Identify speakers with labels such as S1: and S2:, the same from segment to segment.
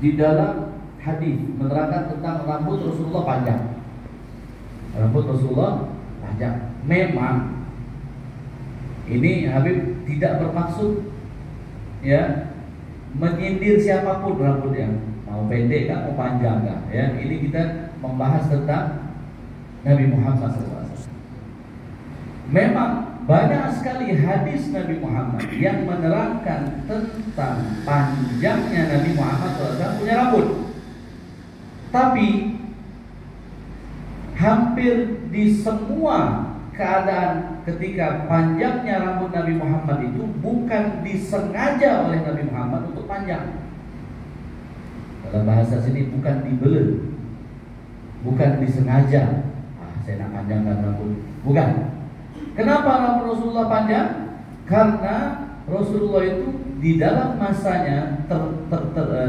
S1: di dalam hadis menerangkan tentang rambut Rasulullah panjang. Rambut Rasulullah panjang. Memang ini Habib tidak bermaksud ya menyindir siapapun rambutnya, mau pendek kah, mau panjang kah, ya. Ini kita membahas tentang Nabi Muhammad SAW. Memang banyak sekali hadis Nabi Muhammad yang menerangkan tentang panjangnya Nabi Muhammad SAW punya rambut. Tapi hampir di semua keadaan ketika panjangnya rambut Nabi Muhammad itu bukan disengaja oleh Nabi Muhammad untuk panjang. Dalam bahasa sini bukan dibeli, bukan disengaja. Saya nak panjangkan rambut, bukan. Kenapa rambut Rasulullah panjang? Karena Rasulullah itu di dalam masanya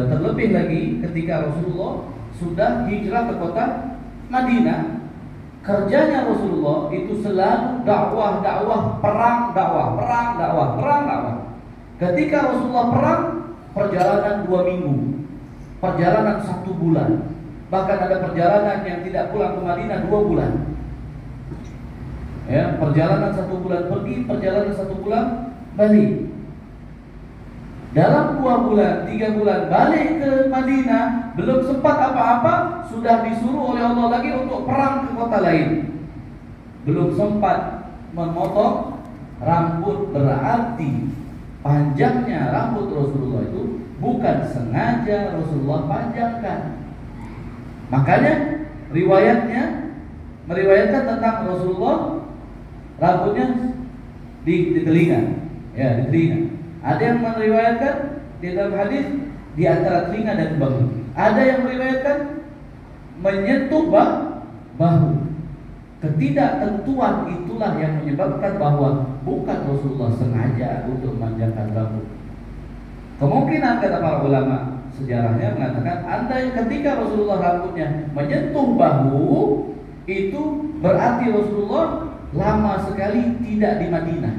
S1: terlebih lagi ketika Rasulullah sudah hijrah ke kota Madinah. Kerjanya Rasulullah itu selalu dakwah, perang, dakwah. Ketika Rasulullah perang, perjalanan 2 minggu, perjalanan 1 bulan, bahkan ada perjalanan yang tidak pulang ke Madinah 2 bulan. Ya, perjalanan 1 bulan pergi, perjalanan 1 bulan balik. Dalam 2 bulan, 3 bulan balik ke Madinah, belum sempat apa-apa, sudah disuruh oleh Allah lagi untuk perang ke kota lain. Belum sempat memotong rambut, berarti panjangnya rambut Rasulullah itu bukan sengaja Rasulullah panjangkan. Makanya riwayatnya meriwayatkan tentang Rasulullah rambutnya di telinga, ya, di telinga. Ada yang meriwayatkan di dalam hadis di antara telinga dan bahu. Ada yang meriwayatkan menyentuh bahu. Ketidaktentuan itulah yang menyebabkan bahwa bukan Rasulullah sengaja untuk memanjangkan rambut. Kemungkinan kata para ulama sejarahnya mengatakan andai ketika Rasulullah rambutnya menyentuh bahu, itu berarti Rasulullah lama sekali tidak di Madinah.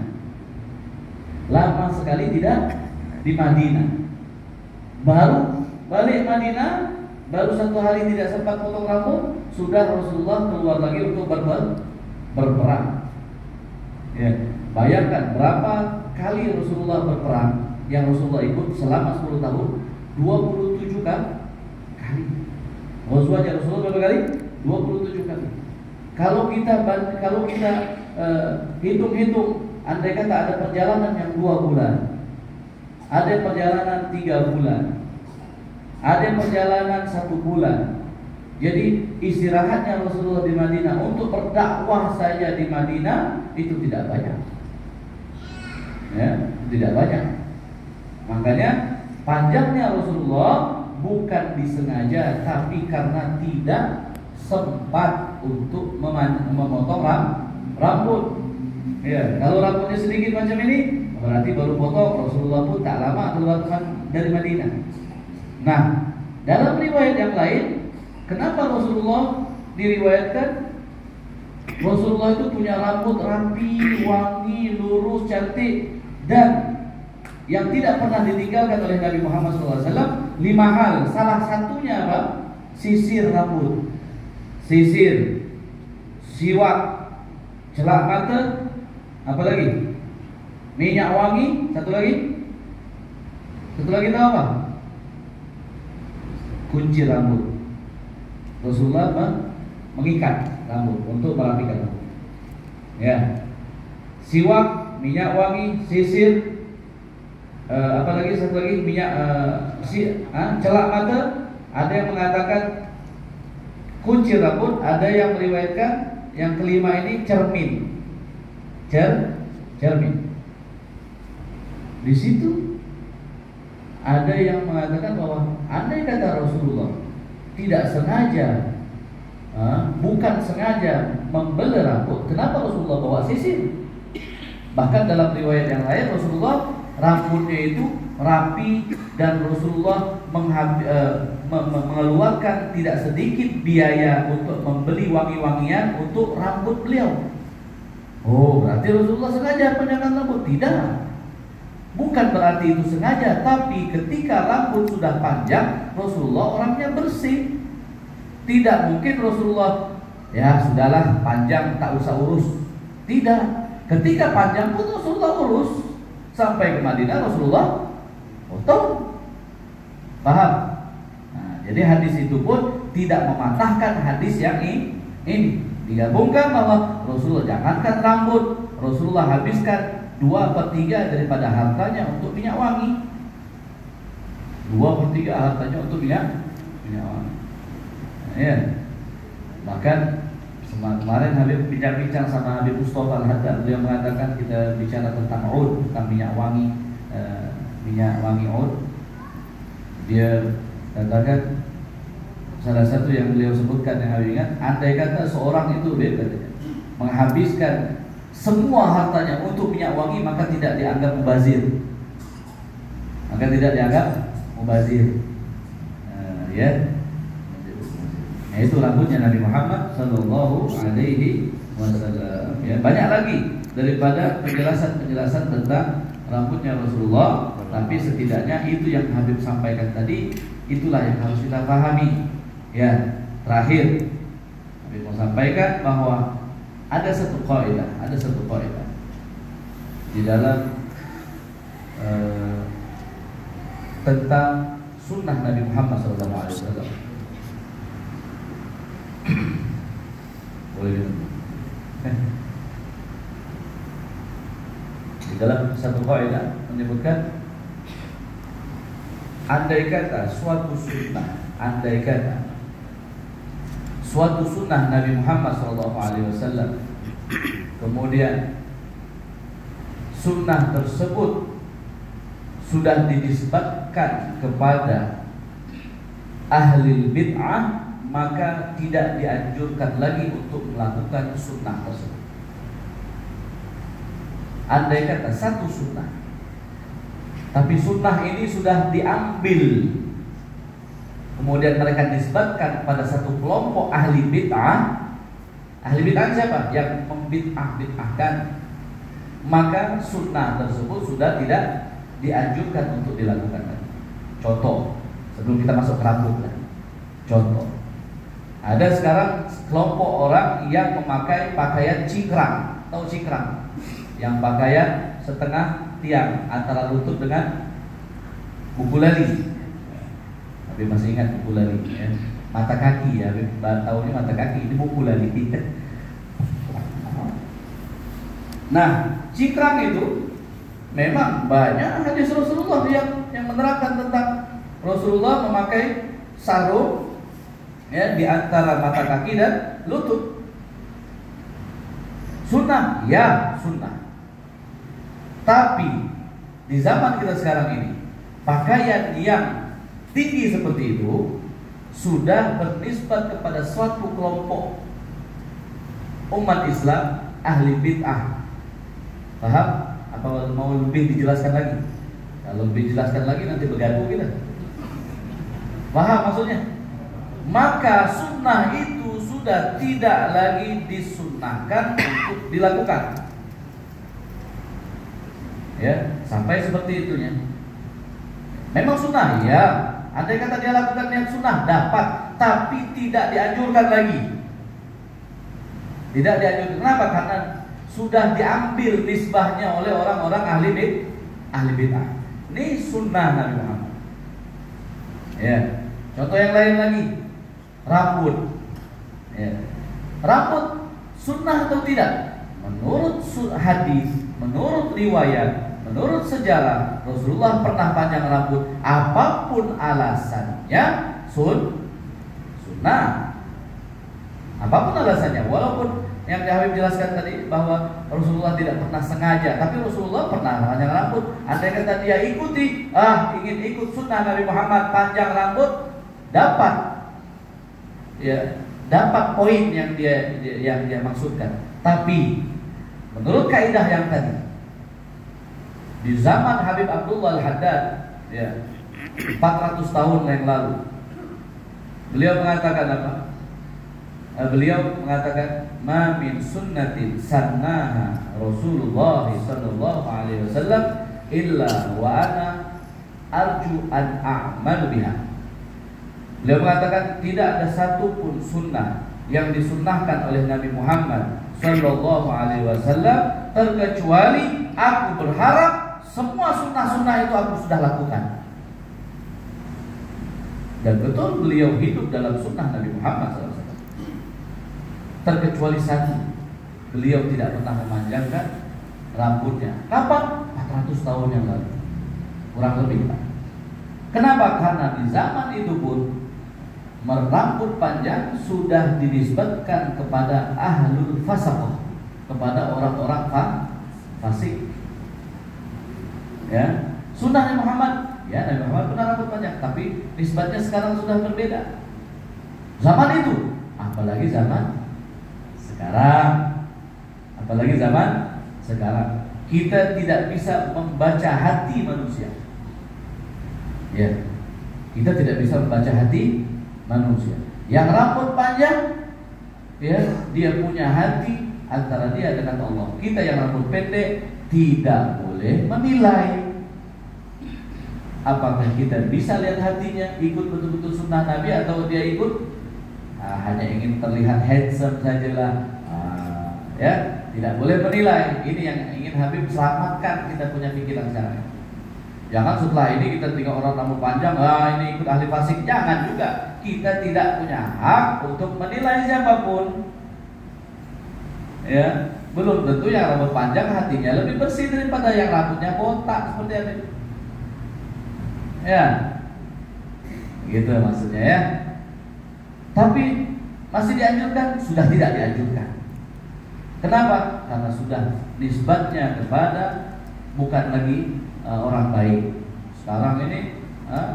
S1: Lama sekali tidak di Madinah. Baru balik Madinah, baru 1 hari tidak sempat potong rambut, sudah Rasulullah keluar lagi untuk berperang. Ya, bayangkan berapa kali Rasulullah berperang yang Rasulullah ikut selama 10 tahun, 27 kali. Ghazwanya Rasulullah berapa kali? 27 kali. Kalau kita hitung-hitung, andai kata ada perjalanan yang 2 bulan, ada perjalanan 3 bulan, ada perjalanan 1 bulan. Jadi istirahatnya Rasulullah di Madinah untuk berdakwah saja di Madinah itu tidak banyak. Ya, tidak banyak. Makanya panjangnya Rasulullah bukan disengaja, tapi karena tidak sempat untuk memotong rambut. Ya, kalau rambutnya sedikit macam ini, berarti baru potong. Rasulullah pun tak lama keluar dari Madinah. Nah, dalam riwayat yang lain, kenapa Rasulullah diriwayatkan Rasulullah itu punya rambut rapi, wangi, lurus, cantik, dan yang tidak pernah ditinggalkan oleh Nabi Muhammad SAW 5 hal. Salah satunya apa? Sisir rambut, sisir, siwak, celak mata. Apa lagi? Minyak wangi. Satu lagi tahu apa? Kunci rambut. Rasulullah mengikat rambut untuk merapikan rambut. Ya. Siwak, minyak wangi, sisir, apa lagi? Satu lagi minyak celak mata. Ada yang mengatakan kunci rambut, ada yang meriwayatkan yang kelima ini cermin. Cermin. Di situ ada yang mengatakan bahwa andai kata Rasulullah tidak sengaja, bukan sengaja membeli rambut, kenapa Rasulullah bawa sisir? Bahkan dalam riwayat yang lain Rasulullah rambutnya itu rapi dan Rasulullah mengeluarkan tidak sedikit biaya untuk membeli wangi-wangian untuk rambut beliau. Oh, berarti Rasulullah sengaja panjangkan rambut? Tidak. Bukan berarti itu sengaja, tapi ketika rambut sudah panjang, Rasulullah orangnya bersih. Tidak mungkin Rasulullah, ya sudahlah panjang tak usah urus. Tidak. Ketika panjang pun Rasulullah urus. Sampai ke Madinah Rasulullah potong. Paham? Nah, jadi hadis itu pun tidak mematahkan hadis yang ini. Digabungkan bahwa Rasulullah jangankan rambut, Rasulullah habiskan 2/3 daripada hartanya untuk minyak wangi. 2/3 hartanya untuk minyak wangi. Ya. Bahkan kemarin Habib bincang-bincang sama Habib Mustafa Al-Haddad, beliau mengatakan kita bicara tentang oud, tentang minyak wangi oud. Dia katakan salah satu yang beliau sebutkan yang Habib ingat, andai kata seorang itu menghabiskan semua hartanya untuk minyak wangi, maka tidak dianggap mubazir. Ya. Nah, itu rambutnya Nabi Muhammad Sallallahu Alaihi Wasallam. Ya, banyak lagi daripada penjelasan tentang rambutnya Rasulullah, tapi setidaknya itu yang Habib sampaikan tadi, itulah yang harus kita pahami. Ya, terakhir Habib mau sampaikan bahwa ada satu kaidah di dalam tentang sunnah Nabi Muhammad SAW. Boleh di dalam satu kaidah menyebutkan, andai kata suatu sunnah Nabi Muhammad SAW, kemudian sunnah tersebut sudah dinisbatkan kepada ahli bid'ah, maka tidak dianjurkan lagi untuk melakukan sunnah tersebut. Andai kata satu sunnah, tapi sunnah ini sudah diambil, kemudian mereka nisbatkan pada satu kelompok ahli bid'ah. Ahli bid'ah siapa? Yang membid'ah-bid'ahkan. Maka sunnah tersebut sudah tidak dianjurkan untuk dilakukan lagi. Contoh, sebelum kita masuk ke rambut lah. Contoh, ada sekarang kelompok orang yang memakai pakaian cingkrang. Tahu cingkrang? Yang pakaian setengah tiang antara lutut dengan buku lali. Tapi masih ingat buku lali ya? Mata kaki ya, tahu ini mata kaki, ini buku lali. Nah, cingkrang itu memang banyak hadis Rasulullah yang menerangkan tentang Rasulullah memakai sarung ya, di antara mata kaki dan lutut. Sunnah, ya sunnah. Tapi di zaman kita sekarang ini, pakaian yang tinggi seperti itu sudah bernisbat kepada suatu kelompok umat Islam ahli bid'ah. Paham? Apa mau lebih dijelaskan lagi? Kalau lebih dijelaskan lagi nanti bergaduh kita. Paham maksudnya? Maka sunnah itu sudah tidak lagi disunnahkan untuk dilakukan. Ya, sampai seperti itunya. Memang sunnah, ya. Andai kata dia lakukan yang sunnah dapat, tapi tidak dianjurkan lagi. Tidak dianjurkan. Kenapa? Karena sudah diambil nisbahnya oleh orang-orang ahli bid'ah. Ini sunnah Nabi Muhammad. Ya. Contoh yang lain lagi, rambut. Ya. Rambut sunnah atau tidak? Menurut hadis, menurut riwayat, menurut sejarah, Rasulullah pernah panjang rambut. Apapun alasannya, sunnah. Apapun alasannya, walaupun yang Habib jelaskan tadi bahwa Rasulullah tidak pernah sengaja, tapi Rasulullah pernah panjang rambut. Andai kata dia ikuti, ingin ikut sunnah Nabi Muhammad panjang rambut, dapat, ya, dapat poin yang dia maksudkan. Tapi menurut kaidah yang tadi, di zaman Habib Abdullah Al-Haddad, ya, 400 tahun yang lalu, beliau mengatakan apa? Beliau mengatakan, "Ma min sunnatin sannaha Rasulullah sallallahu alaihi wasallam illa wa ana arju an a'mal biha. Beliau mengatakan tidak ada satupun sunnah yang disunnahkan oleh Nabi Muhammad Sallallahu Alaihi Wasallam terkecuali aku berharap semua sunnah-sunnah itu aku sudah lakukan. Dan betul beliau hidup dalam sunnah Nabi Muhammad SAW. Terkecuali satu, beliau tidak pernah memanjangkan rambutnya. Kapan? 400 tahun yang lalu, kurang lebih. Kenapa? Karena di zaman itu pun merambut panjang sudah dinisbatkan kepada ahlul fasaqah, kepada orang-orang fasik. Ya, sunnahnya Muhammad, ya Nabi Muhammad pernah rambut panjang, tapi nisbatnya sekarang sudah berbeda. Zaman itu, apalagi zaman sekarang, kita tidak bisa membaca hati manusia. Ya, kita tidak bisa membaca hati manusia. Yang rambut panjang, ya, dia punya hati antara dia dengan Allah. Kita yang rambut pendek tidak boleh menilai. Apakah kita bisa lihat hatinya, ikut betul-betul sunnah Nabi, atau dia ikut hanya ingin terlihat handsome sajalah. Ya, tidak boleh menilai. Ini yang ingin Habib selamatkan kita punya pikiran sekarang. Jangan setelah ini kita tinggal orang rambut panjang, ini ikut ahli fasik. Jangan juga. Kita tidak punya hak untuk menilai siapapun. Ya, belum tentu yang rambut panjang hatinya lebih bersih daripada yang rambutnya botak seperti ini. Ya, gitu maksudnya ya. Tapi masih dianjurkan? Sudah tidak dianjurkan. Kenapa? Karena sudah nisbatnya kepada bukan lagi orang baik. Sekarang ini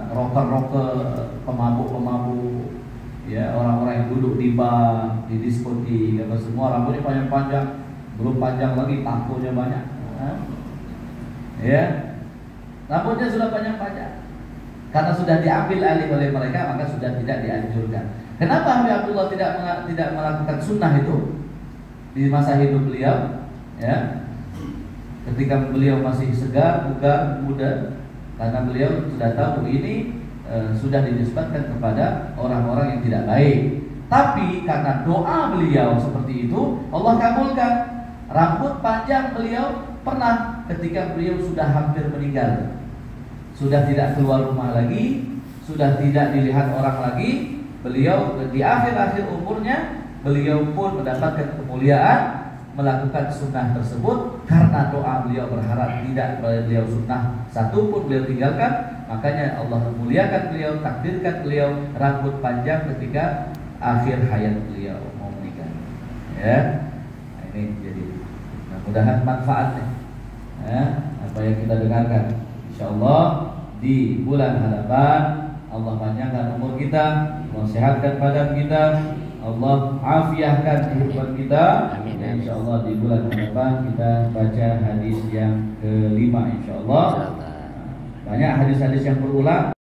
S1: rocker-rocker, pemabuk-pemabuk, ya, orang-orang yang duduk di bar, di diskotik, apa semua rambutnya panjang-panjang, belum panjang lagi takonya banyak. Ya, rambutnya sudah panjang-panjang. Karena sudah diambil alih oleh mereka, maka sudah tidak dianjurkan. Kenapa Habib Abdullah tidak melakukan sunnah itu di masa hidup beliau? Ya, ketika beliau masih segar, bugar, muda, karena beliau sudah tahu ini sudah dinisbatkan kepada orang-orang yang tidak baik. Tapi karena doa beliau seperti itu, Allah kabulkan. Rambut panjang beliau pernah ketika beliau sudah hampir meninggal, sudah tidak keluar rumah lagi, sudah tidak dilihat orang lagi. Beliau di akhir-akhir umurnya, beliau pun mendapatkan kemuliaan melakukan sunnah tersebut karena doa beliau berharap tidak beliau sunnah satu pun beliau tinggalkan. Makanya Allah memuliakan beliau, takdirkan beliau rambut panjang ketika akhir hayat beliau mau meninggal. Ya, nah, ini jadi mudah-mudahan manfaatnya. Ya, apa yang kita dengarkan, insya Allah di bulan hadapan Allah panjangkan umur kita, Allah sehatkan badan kita, Allah afiahkan kehidupan kita. Insya Allah di bulan hadapan kita baca hadis yang kelima, insya Allah. Banyak hadis-hadis yang berulang.